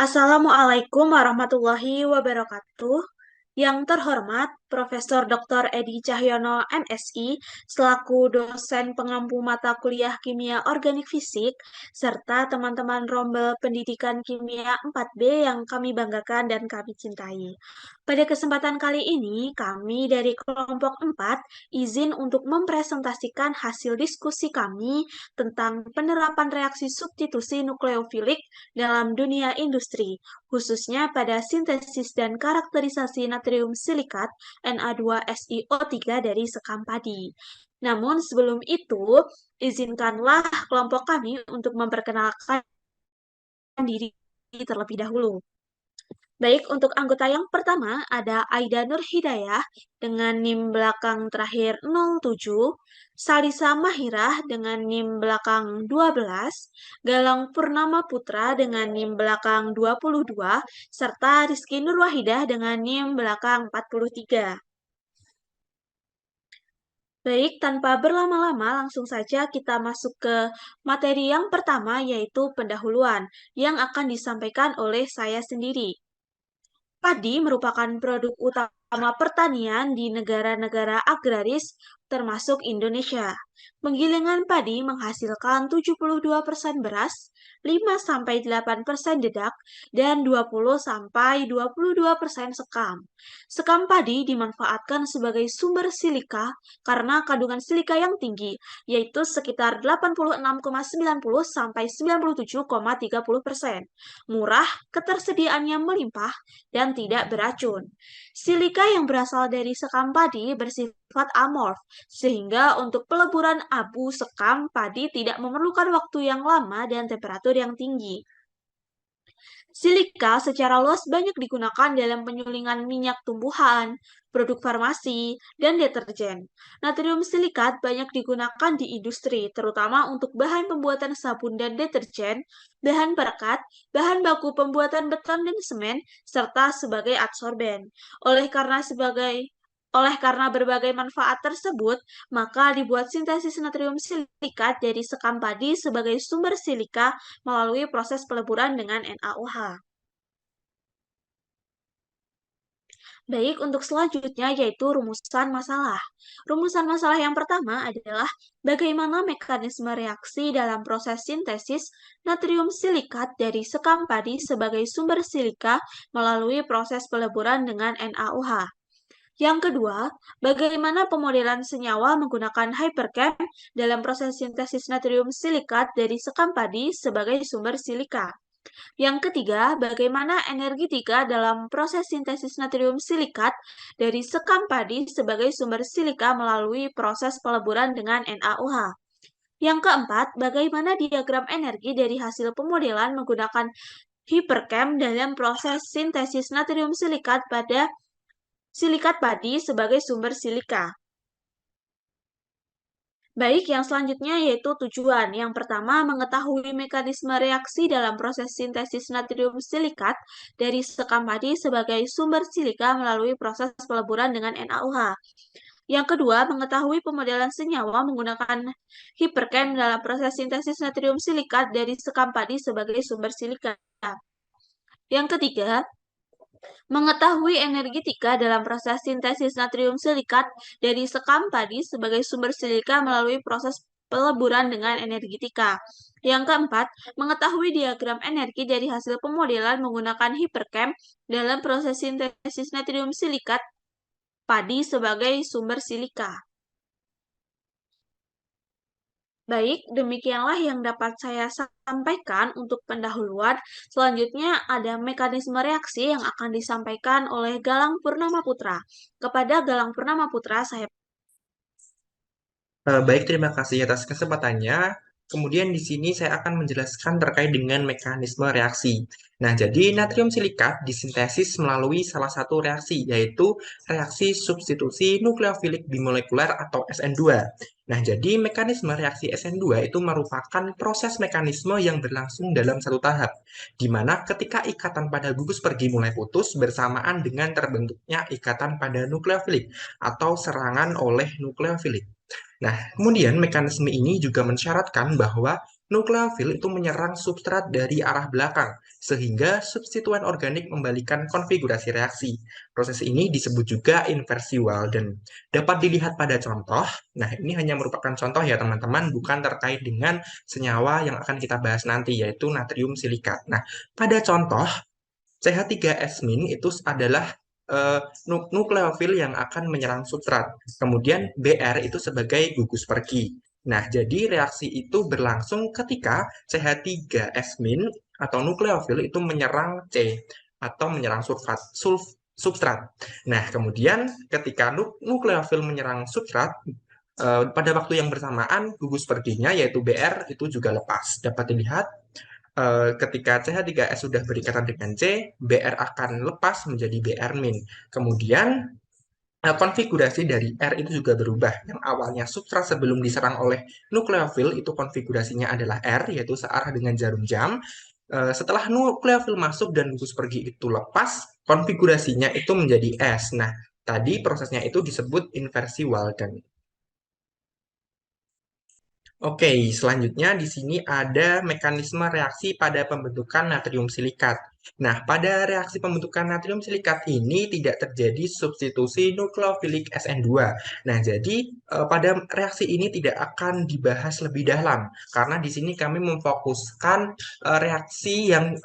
Assalamualaikum warahmatullahi wabarakatuh. Yang terhormat Profesor Dr. Edi Cahyono, MSI, selaku dosen pengampu mata kuliah Kimia Organik Fisik, serta teman-teman rombel pendidikan Kimia 4B yang kami banggakan dan kami cintai. Pada kesempatan kali ini, kami dari kelompok 4 izin untuk mempresentasikan hasil diskusi kami tentang penerapan reaksi substitusi nukleofilik dalam dunia industri, khususnya pada sintesis dan karakterisasi natrium silikat Na2SiO3 dari sekam padi. Namun sebelum itu, izinkanlah kelompok kami untuk memperkenalkan diri terlebih dahulu. Baik, untuk anggota yang pertama ada Aida Nur Hidayah dengan NIM belakang terakhir 07, Salisa Mahirah dengan NIM belakang 12, Galang Purnama Putra dengan NIM belakang 22, serta Rizky Nur Wahidah dengan NIM belakang 43. Baik, tanpa berlama-lama langsung saja kita masuk ke materi yang pertama yaitu pendahuluan yang akan disampaikan oleh saya sendiri. Padi merupakan produk utama pertanian di negara-negara agraris termasuk Indonesia. Penggilingan padi menghasilkan 72% beras, 5-8% dedak, dan 20-22% sekam. Sekam padi dimanfaatkan sebagai sumber silika karena kandungan silika yang tinggi, yaitu sekitar 86,90 sampai 97,30%. Murah, ketersediaannya melimpah, dan tidak beracun. Silika yang berasal dari sekam padi bersifat amorf, sehingga untuk peleburan abu sekam padi tidak memerlukan waktu yang lama dan temperatur yang tinggi. Silika secara luas banyak digunakan dalam penyulingan minyak tumbuhan, produk farmasi, dan deterjen. Natrium silikat banyak digunakan di industri, terutama untuk bahan pembuatan sabun dan deterjen, bahan perekat, bahan baku pembuatan beton dan semen, serta sebagai adsorben. Oleh karena berbagai manfaat tersebut, maka dibuat sintesis natrium silikat dari sekam padi sebagai sumber silika melalui proses peleburan dengan NaOH. Baik, untuk selanjutnya yaitu rumusan masalah. Rumusan masalah yang pertama adalah bagaimana mekanisme reaksi dalam proses sintesis natrium silikat dari sekam padi sebagai sumber silika melalui proses peleburan dengan NaOH. Yang kedua, bagaimana pemodelan senyawa menggunakan hypercam dalam proses sintesis natrium silikat dari sekam padi sebagai sumber silika. Yang ketiga, bagaimana energetika dalam proses sintesis natrium silikat dari sekam padi sebagai sumber silika melalui proses peleburan dengan NaOH. Yang keempat, bagaimana diagram energi dari hasil pemodelan menggunakan hypercam dalam proses sintesis natrium silikat padi sebagai sumber silika. Baik, yang selanjutnya yaitu tujuan. Yang pertama, mengetahui mekanisme reaksi dalam proses sintesis natrium silikat dari sekam padi sebagai sumber silika melalui proses peleburan dengan NaOH. Yang kedua, mengetahui pemodelan senyawa menggunakan hypercam dalam proses sintesis natrium silikat dari sekam padi sebagai sumber silika. Yang ketiga, mengetahui energetika dalam proses sintesis natrium silikat dari sekam padi sebagai sumber silika melalui proses peleburan dengan energetika. Yang keempat, mengetahui diagram energi dari hasil pemodelan menggunakan hypercam dalam proses sintesis natrium silikat padi sebagai sumber silika. Baik, demikianlah yang dapat saya sampaikan untuk pendahuluan. Selanjutnya ada mekanisme reaksi yang akan disampaikan oleh Galang Purnama Putra. Kepada Galang Purnama Putra, saya Baik, terima kasih atas kesempatannya. Kemudian di sini saya akan menjelaskan terkait dengan mekanisme reaksi. Nah, jadi natrium silikat disintesis melalui salah satu reaksi, yaitu reaksi substitusi nukleofilik bimolekuler atau SN2. Nah, jadi mekanisme reaksi SN2 itu merupakan proses mekanisme yang berlangsung dalam satu tahap, di mana ketika ikatan pada gugus pergi mulai putus bersamaan dengan terbentuknya ikatan pada nukleofilik atau serangan oleh nukleofilik. Nah, kemudian mekanisme ini juga mensyaratkan bahwa nukleofil itu menyerang substrat dari arah belakang, sehingga substituen organik membalikan konfigurasi reaksi. Proses ini disebut juga inversi Walden. Dapat dilihat pada contoh. Nah, ini hanya merupakan contoh ya teman-teman, bukan terkait dengan senyawa yang akan kita bahas nanti, yaitu natrium silikat. Nah, pada contoh, CH3S- itu adalah eh, nukleofil yang akan menyerang substrat. Kemudian Br itu sebagai gugus pergi. Nah, jadi reaksi itu berlangsung ketika CH3S- atau nukleofil itu menyerang C atau menyerang substrat. Nah, kemudian ketika nukleofil menyerang substrat, pada waktu yang bersamaan gugus perginya yaitu Br itu juga lepas. Dapat dilihat ketika CH3S sudah berikatan dengan C, Br akan lepas menjadi Br-. Kemudian konfigurasi dari R itu juga berubah. Yang awalnya substrat sebelum diserang oleh nukleofil itu konfigurasinya adalah R, yaitu searah dengan jarum jam. Setelah nukleofil masuk dan gugus pergi itu lepas, konfigurasinya itu menjadi S. Nah, tadi prosesnya itu disebut inversi Walden. Oke, selanjutnya di sini ada mekanisme reaksi pada pembentukan natrium silikat. Nah, pada reaksi pembentukan natrium silikat ini tidak terjadi substitusi nukleofilik SN2. Nah, jadi pada reaksi ini tidak akan dibahas lebih dalam karena di sini kami memfokuskan reaksi yang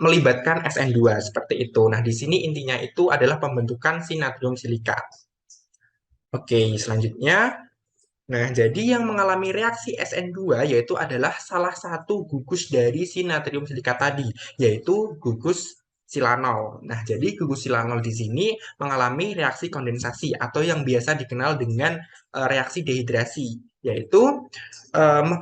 melibatkan SN2 seperti itu. Nah, di sini intinya itu adalah pembentukan si natrium silikat. Oke, selanjutnya nah, jadi yang mengalami reaksi SN2 yaitu adalah salah satu gugus dari si natrium silikat tadi, yaitu gugus silanol. Nah, jadi gugus silanol di sini mengalami reaksi kondensasi atau yang biasa dikenal dengan reaksi dehidrasi, yaitu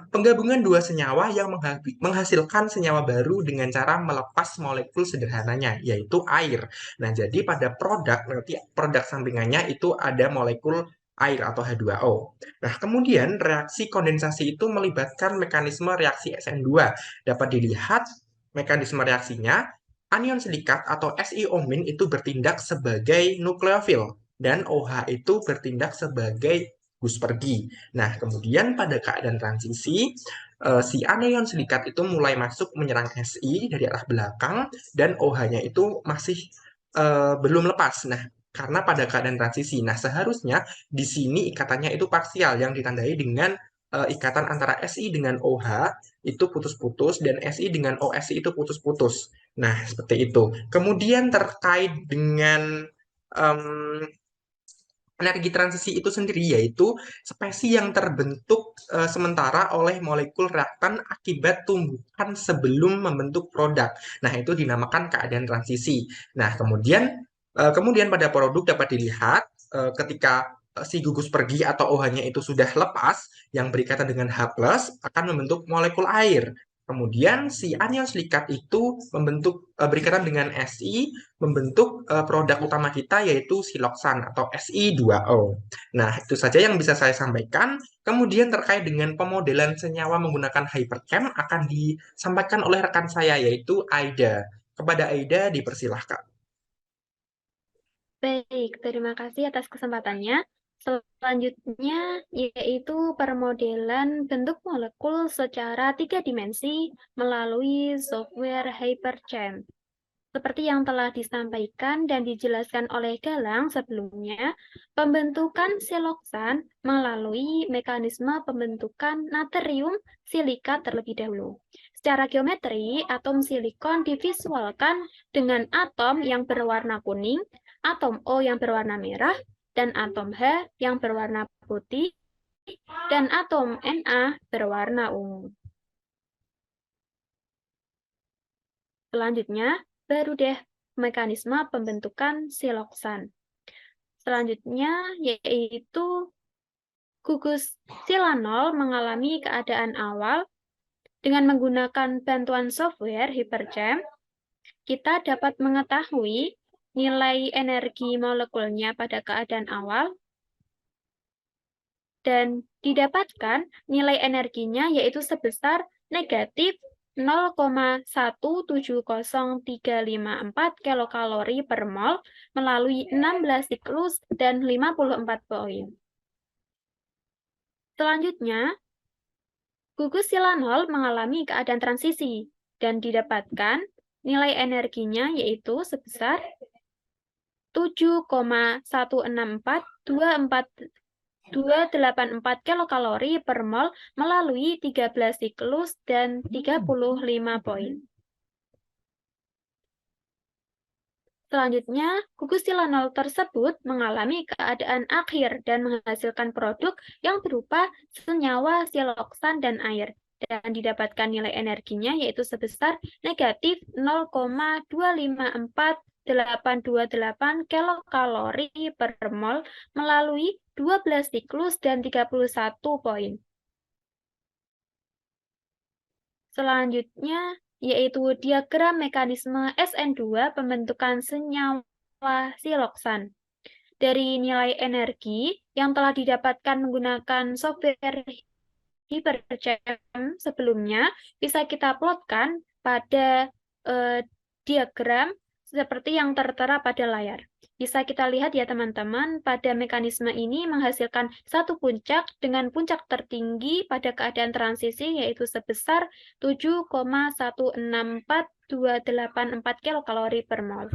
penggabungan dua senyawa yang menghasilkan senyawa baru dengan cara melepas molekul sederhananya, yaitu air. Nah, jadi pada produk, nanti produk sampingannya itu ada molekul air atau H2O. Nah, kemudian reaksi kondensasi itu melibatkan mekanisme reaksi SN2. Dapat dilihat mekanisme reaksinya, anion silikat atau SiO- itu bertindak sebagai nukleofil dan OH itu bertindak sebagai gus pergi. Nah, kemudian pada keadaan transisi, si anion silikat itu mulai masuk menyerang Si dari arah belakang dan OH-nya itu masih belum lepas. Nah, karena pada keadaan transisi. Nah, seharusnya di sini ikatannya itu parsial yang ditandai dengan ikatan antara Si dengan OH itu putus-putus dan Si dengan OSI itu putus-putus. Nah, seperti itu. Kemudian terkait dengan em, energi transisi itu sendiri yaitu spesies yang terbentuk sementara oleh molekul reaktan akibat tumbukan sebelum membentuk produk. Nah, itu dinamakan keadaan transisi. Nah, kemudian pada produk dapat dilihat ketika si gugus pergi atau OH-nya itu sudah lepas yang berikatan dengan H+ akan membentuk molekul air. Kemudian si anion silikat itu berikatan dengan Si membentuk produk utama kita yaitu siloksan atau Si2O. Nah, itu saja yang bisa saya sampaikan. Kemudian terkait dengan pemodelan senyawa menggunakan hyperchem akan disampaikan oleh rekan saya yaitu Aida. Kepada Aida dipersilahkan. Baik, terima kasih atas kesempatannya. Selanjutnya yaitu permodelan bentuk molekul secara 3 dimensi melalui software HyperChem. Seperti yang telah disampaikan dan dijelaskan oleh Galang sebelumnya, pembentukan siloksan melalui mekanisme pembentukan natrium silikat terlebih dahulu. Secara geometri, atom silikon divisualkan dengan atom yang berwarna kuning, atom O yang berwarna merah, dan atom H yang berwarna putih, dan atom Na berwarna ungu. Selanjutnya, baru deh mekanisme pembentukan siloksan. Selanjutnya yaitu gugus silanol mengalami keadaan awal dengan menggunakan bantuan software HyperChem. Kita dapat mengetahui nilai energi molekulnya pada keadaan awal dan didapatkan nilai energinya yaitu sebesar negatif 0,170,354 kilokalori per mol melalui 16 siklus dan 54 poin. Selanjutnya, Gugus silanol mengalami keadaan transisi dan didapatkan nilai energinya yaitu sebesar 7,16424 kilokalori per mol melalui 13 siklus dan 35 poin. Selanjutnya, gugus silanol tersebut mengalami keadaan akhir dan menghasilkan produk yang berupa senyawa siloksan dan air, dan didapatkan nilai energinya yaitu sebesar negatif 0,254828 kilokalori per mol melalui 12 siklus dan 31 poin. Selanjutnya, yaitu diagram mekanisme SN2 pembentukan senyawa siloksan. Dari nilai energi yang telah didapatkan menggunakan software HyperChem sebelumnya, bisa kita plotkan pada diagram seperti yang tertera pada layar. Bisa kita lihat ya teman-teman, pada mekanisme ini menghasilkan satu puncak dengan puncak tertinggi pada keadaan transisi yaitu sebesar 7,16424 kilokalori per mol.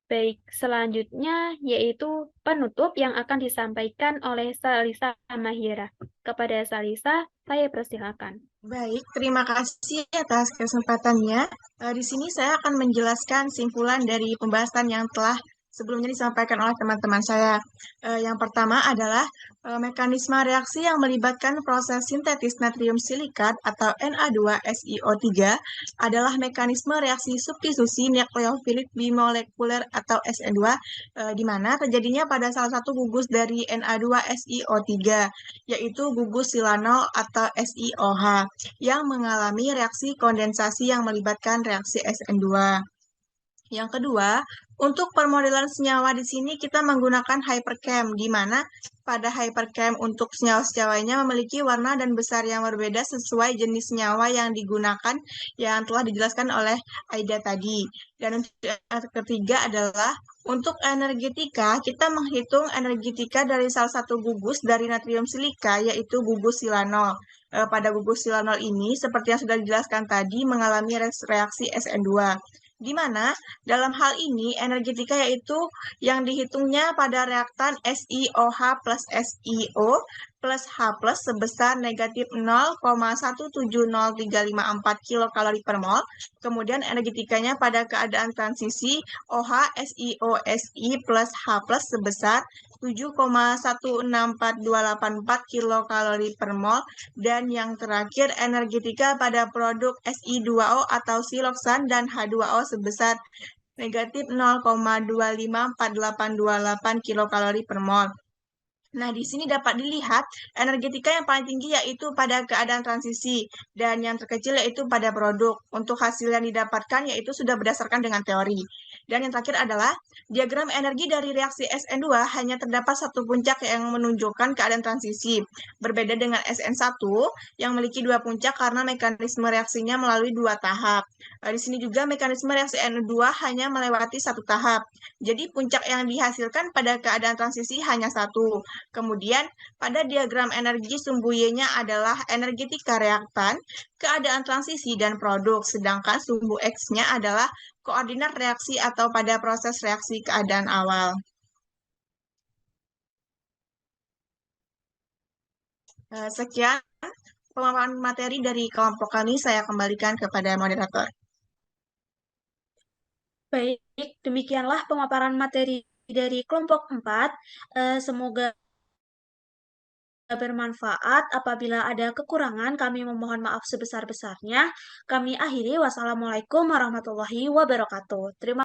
Baik, selanjutnya yaitu penutup yang akan disampaikan oleh Salisa Mahira. Kepada Salisa, saya persilakan. Baik, terima kasih atas kesempatannya. Di sini saya akan menjelaskan simpulan dari pembahasan yang telah sebelumnya disampaikan oleh teman-teman saya. Yang pertama adalah mekanisme reaksi yang melibatkan proses sintetis natrium silikat atau Na2SiO3 adalah mekanisme reaksi substitusi nukleofilik bimolekuler atau SN2 di mana terjadinya pada salah satu gugus dari Na2SiO3 yaitu gugus silanol atau SiOH yang mengalami reaksi kondensasi yang melibatkan reaksi SN2. Yang kedua, untuk permodelan senyawa di sini kita menggunakan hyperchem, di mana pada hyperchem untuk senyawa-senyawanya memiliki warna dan besar yang berbeda sesuai jenis senyawa yang digunakan yang telah dijelaskan oleh Aida tadi. Dan untuk yang ketiga adalah untuk energetika, kita menghitung energetika dari salah satu gugus dari natrium silika, yaitu gugus silanol. Pada gugus silanol ini, seperti yang sudah dijelaskan tadi, mengalami reaksi SN2. Di mana dalam hal ini energetika yaitu yang dihitungnya pada reaktan SiOH plus SiO plus H plus sebesar negatif 0,170354 kilokalori per mol. Kemudian energetikanya pada keadaan transisi OH SiO Si plus H plus sebesar 7,164284 kilokalori per mol. Dan yang terakhir energetika pada produk Si2O atau siloksan dan H2O sebesar negatif 0,254828 kilokalori per mol. Nah, di sini dapat dilihat energetika yang paling tinggi yaitu pada keadaan transisi dan yang terkecil yaitu pada produk. Untuk hasil yang didapatkan yaitu sudah berdasarkan dengan teori. Dan yang terakhir adalah diagram energi dari reaksi SN2 hanya terdapat satu puncak yang menunjukkan keadaan transisi. Berbeda dengan SN1 yang memiliki dua puncak karena mekanisme reaksinya melalui dua tahap. Di sini juga mekanisme reaksi SN2 hanya melewati satu tahap. Jadi puncak yang dihasilkan pada keadaan transisi hanya satu. Kemudian, pada diagram energi sumbu Y-nya adalah energetika reaktan, keadaan transisi, dan produk, sedangkan sumbu X-nya adalah koordinat reaksi atau pada proses reaksi keadaan awal. Sekian pemaparan materi dari kelompok kami, saya kembalikan kepada moderator. Baik, demikianlah pemaparan materi dari kelompok 4. Semoga bermanfaat. Apabila ada kekurangan, kami memohon maaf sebesar-besarnya. Kami akhiri. Wassalamualaikum warahmatullahi wabarakatuh. Terima